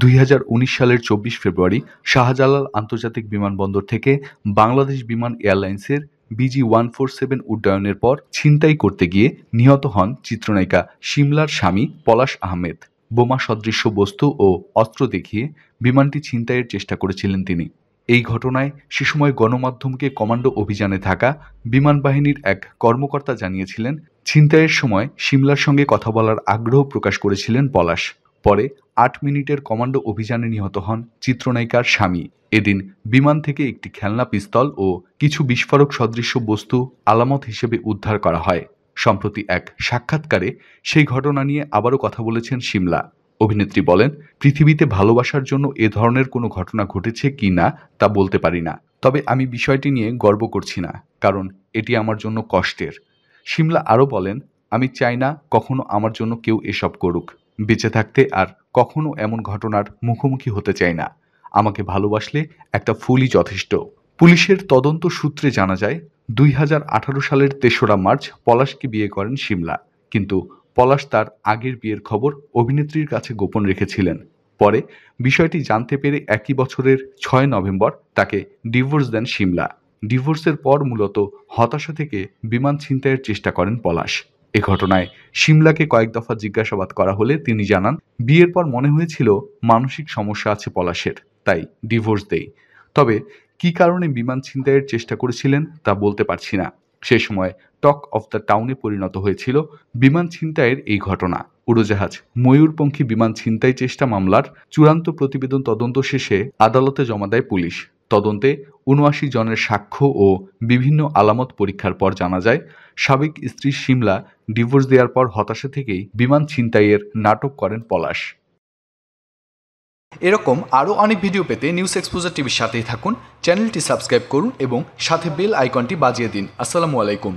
2019 সালের 24 ফেব্রুয়ারি শাহজালাল আন্তর্জাতিক বিমানবন্দর থেকে বাংলাদেশ বিমান এয়ারলাইন্সের BG-147 উড্ডয়নের পর ছিনতাই করতে গিয়ে নিহত হন চিত্রনায়িকা শিমলার স্বামী পলাশ আহমেদ। বোমা সদৃশ্য বস্তু ও অস্ত্র দেখিয়ে বিমানটি ছিনতাইয়ের চেষ্টা করেছিলেন তিনি। এই ঘটনায় সে সময় গণমাধ্যমকে কমান্ডো অভিযানে থাকা বিমান বাহিনীর এক কর্মকর্তা জানিয়েছিলেন, ছিনতাইয়ের সময় শিমলার সঙ্গে কথা বলার আগ্রহ প্রকাশ করেছিলেন পলাশ। পরে 8 মিনিটের কমান্ডো অভিযানে নিহত হন চিত্রনায়িকার স্বামী। এদিন বিমান থেকে একটি খেলনা পিস্তল ও কিছু বিস্ফোরক সদৃশ্য বস্তু আলামত হিসেবে উদ্ধার করা হয়। সম্প্রতি এক সাক্ষাৎকারে সেই ঘটনা নিয়ে আবারও কথা বলেছেন শিমলা। অভিনেত্রী বলেন, পৃথিবীতে ভালোবাসার জন্য এ ধরনের কোনো ঘটনা ঘটেছে কি না তা বলতে পারি না, তবে আমি বিষয়টি নিয়ে গর্ব করছি না, কারণ এটি আমার জন্য কষ্টের। শিমলা আরও বলেন, আমি চাই না কখনো আমার জন্য কেউ এসব করুক। বেঁচে থাকতে আর কখনো এমন ঘটনার মুখোমুখি হতে চাই না। আমাকে ভালোবাসলে একটা ফুলই যথেষ্ট। পুলিশের তদন্ত সূত্রে জানা যায়, 2018 সালের 3রা মার্চ পলাশকে বিয়ে করেন শিমলা, কিন্তু পলাশ তার আগের বিয়ের খবর অভিনেত্রীর কাছে গোপন রেখেছিলেন। পরে বিষয়টি জানতে পেরে একই বছরের 6 নভেম্বর তাকে ডিভোর্স দেন শিমলা। ডিভোর্সের পর মূলত হতাশা থেকে বিমান ছিনতাইয়ের চেষ্টা করেন পলাশ। এ ঘটনায় শিমলাকে কয়েক দফা জিজ্ঞাসাবাদ করা হলে তিনি জানান, বিয়ের পর মনে হয়েছিল মানসিক সমস্যা আছে পলাশের, তাই ডিভোর্স দেই। তবে কী কারণে বিমান ছিনতাইয়ের চেষ্টা করেছিলেন তা বলতে পারছি না। সে সময় টক অফ দ্য টাউনে পরিণত হয়েছিল বিমান ছিনতাইয়ের এই ঘটনা। উড়োজাহাজ ময়ূরপঙ্খী বিমান ছিনতাই চেষ্টা মামলার চূড়ান্ত প্রতিবেদন তদন্ত শেষে আদালতে জমা দেয় পুলিশ। তদন্তে ৭৯ জনের সাক্ষ্য ও বিভিন্ন আলামত পরীক্ষার পর জানা যায়, সাবেক স্ত্রী শিমলা ডিভোর্স দেওয়ার পর হতাশা থেকেই বিমান ছিনতাইয়ের নাটক করেন পলাশ। এরকম আরও অনেক ভিডিও পেতে নিউজ এক্সপোজার টিভির সাথেই থাকুন। চ্যানেলটি সাবস্ক্রাইব করুন এবং সাথে বেল আইকনটি বাজিয়ে দিন। আসসালামু আলাইকুম।